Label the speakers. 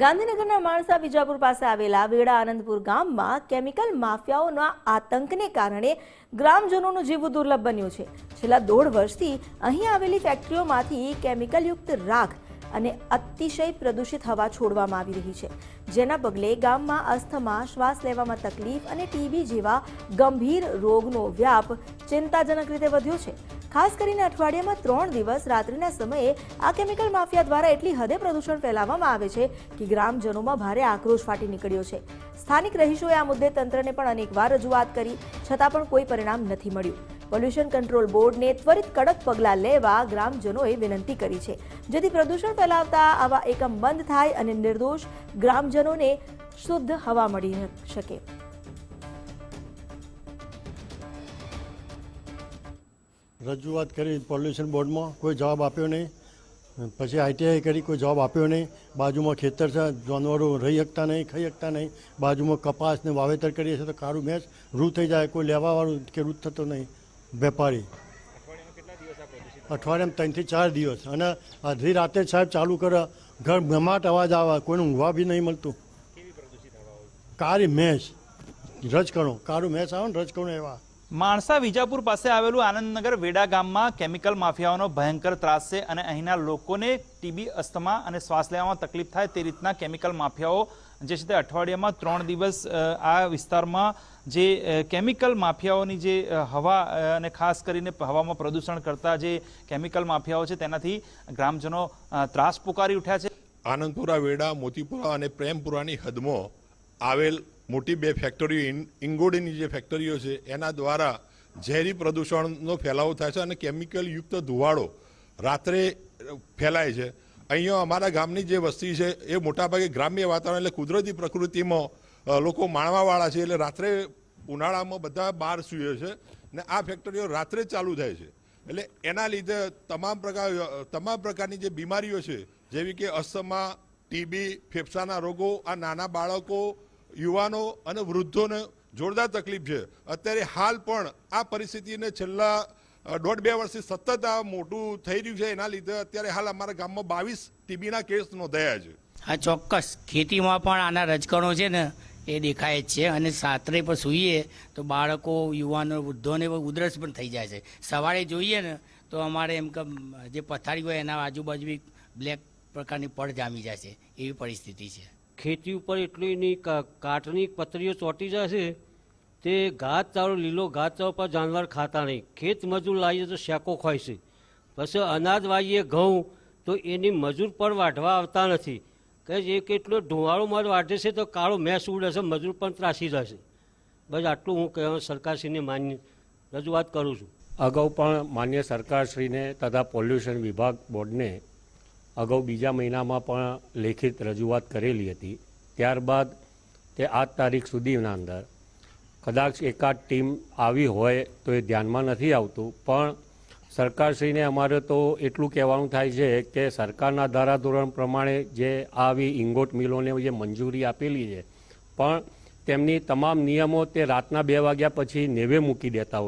Speaker 1: ગાંધીનગરના માણસા વિજાપુર પાસે આવેલા વેડા આનંદપુર ગામમાં કેમિકલ માફિયાઓના આતંકને કારણે ગ્રામજનોનું જીવવું દુર્લભ બન્યું છે। છેલ્લા 1.5 વર્ષથી અહીં આવેલી ફેક્ટરીઓમાંથી કેમિકલયુક્ત રાખ અને અતિશય પ્રદૂષિત હવા છોડવામાં આવી રહી છે, જેના પગલે ગામમાં અસ્થમા, શ્વાસ લેવામાં તકલીફ અને ટીબી જેવા ગંભીર રોગનો વ્યાપ ચિંતાજનક રીતે વધ્યો છે। ખાસ કરીને અઠવાડિયામાં 3 દિવસ રાત્રિના સમયે આ કેમિકલ માફિયા દ્વારા એટલી હદે પ્રદૂષણ ફેલાવવામાં આવે છે કે ગ્રામજનોમાં ભારે આક્રોશ ફાટી નીકળ્યો છે। સ્થાનિક રહીશોએ આ મુદ્દે તંત્રને પણ અનેકવાર રજૂઆત કરી, છતાં પણ કોઈ પરિણામ નથી મળ્યું। પોલ્યુશન કંટ્રોલ બોર્ડને ત્વરિત કડક પગલાં લેવા ગ્રામજનોએ વિનંતી કરી છે, જેથી પ્રદૂષણ ફેલાવતા આવા એકમ બંધ થાય અને નિર્દોષ ગ્રામજનોને શુદ્ધ હવા મળી શકે।
Speaker 2: રજૂઆત કરી પોલ્યુશન બોર્ડમાં, કોઈ જવાબ આપ્યો નહીં। પછી આઈટીઆઈ કરી, કોઈ જવાબ આપ્યો નહીં। બાજુમાં ખેતર છે, જાનવરો રહી શકતા નહીં, ખાઈ શકતા નહીં। બાજુમાં કપાસને વાવેતર કરીએ છીએ તો કાળું મેચ રૂ થઈ જાય, કોઈ લેવાવાળું કે રૂ થતો નહીં। વેપારી અઠવાડિયામાં 3 થી 4 દિવસ, અને અડધી રાતે સાહેબ ચાલુ કરે, ઘર ઘમાટ અવાજ આવે, કોઈને ઊંઘવા બી નહીં મળતું। કાળી મેચ રજકણો, કાળું મેચ આવે ને રજકણો એવા।
Speaker 3: માણસા વિજાપુર પાસે આવેલું આનંદનગર વેડા ગામમાં કેમિકલ માફિયાઓનો ભયંકર ત્રાસ છે અને અહીંના લોકોને ટીબી, અસ્થમા અને શ્વાસ લેવામાં તકલીફ થાય તે રીતના કેમિકલ માફિયાઓ જે છે તે અઠવાડિયામાં 3 દિવસ આ વિસ્તારમાં જે કેમિકલ માફિયાઓની જે હવા અને ખાસ કરીને હવામાં પ્રદૂષણ કરતા જે કેમિકલ માફિયાઓ છે તેનાથી ગ્રામજનો ત્રાસ પુકારી ઉઠ્યા છે।
Speaker 4: આનંદપુરા, વેડા, મોતીપુરા અને પ્રેમપુરાની હદમાં આવેલ મોટી 2 ફેક્ટરીઓ, ઇંગોડીની જે ફેક્ટરીઓ છે એના દ્વારા ઝેરી પ્રદૂષણનો ફેલાવો થાય છે અને કેમિકલ યુક્ત ધુવાળો રાત્રે ફેલાય છે। અહીંયા અમારા ગામની જે વસ્તી છે એ મોટાભાગે ગ્રામ્ય વાતાવરણ એટલે કુદરતી પ્રકૃતિમાં લોકો માણવાવાળા છે, એટલે રાત્રે ઉનાળામાં બધા બહાર સૂએ છે ને આ ફેક્ટરીઓ રાત્રે ચાલુ થાય છે, એટલે એના લીધે તમામ પ્રકારની જે બીમારીઓ છે જેવી કે અસ્થમા, ટીબી, ફેફસાના રોગો, આ નાના બાળકો, યુવાનો અને વૃદ્ધોને જોરદાર તકલીફ છે। અત્યારે હાલ પણ આ પરિસ્થિતિને છેલ્લા 1.5-2 વર્ષથી સતત આ મોટું થઈ રહ્યું છે, એના લીધે અત્યારે હાલ અમારા ગામમાં 22 ટીબીના કેસ નોંધાયા છે।
Speaker 5: હા, ચોક્કસ ખેતીમાં પણ આના રજકણો છે ને એ દેખાય જ છે, અને રાત્રે પણ સૂઈએ તો બાળકો, યુવાનો, વૃદ્ધોને ઉધરસ પણ થઈ જાય છે। સવારે જોઈએ ને તો અમારે એમ કે જે પથારી હોય એના આજુબાજુ બ્લેક પ્રકારની પડ જામી જાય છે, એવી પરિસ્થિતિ છે।
Speaker 6: ખેતી ઉપર એટલી એની કાટની પતરીઓ ચોંટી જાય છે તે ઘાસચારો, લીલો ઘાસચારો પર જાનવર ખાતા નહીં। ખેત મજૂર લાવીએ તો શેકો ખોય છે, પછી અનાજ વાવીએ ઘઉં તો એની મજૂર પર વાઢવા આવતા નથી, કે જે કેટલો ધુવાળો મધ વાઢે છે તો કાળો મેસ ઉડે છે, મજૂર પણ ત્રાસી જશે। બસ આટલું હું કહેવા સરકારશ્રીને માન્ય રજૂઆત કરું છું।
Speaker 7: અગાઉ પણ માન્ય સરકારશ્રીને તથા પોલ્યુશન વિભાગ બોર્ડને અગાઉ 2જા મહિનામાં પણ લેખિત રજૂઆત કરેલી હતી। ત્યારબાદ તે 8 તારીખ સુધીના અંદર કદાચ એકાદ ટીમ આવી હોય તો એ ધ્યાનમાં નથી આવતું, પણ સરકારશ્રીને અમારે તો એટલું કહેવાનું થાય છે કે સરકારના ધારાધોરણ પ્રમાણે જે આવી ઇંગોટ મિલોને જે મંજૂરી આપેલી છે, પણ તેમની તમામ નિયમો તે રાતના 2 વાગ્યા પછી નેવે મૂકી દેતા હોય।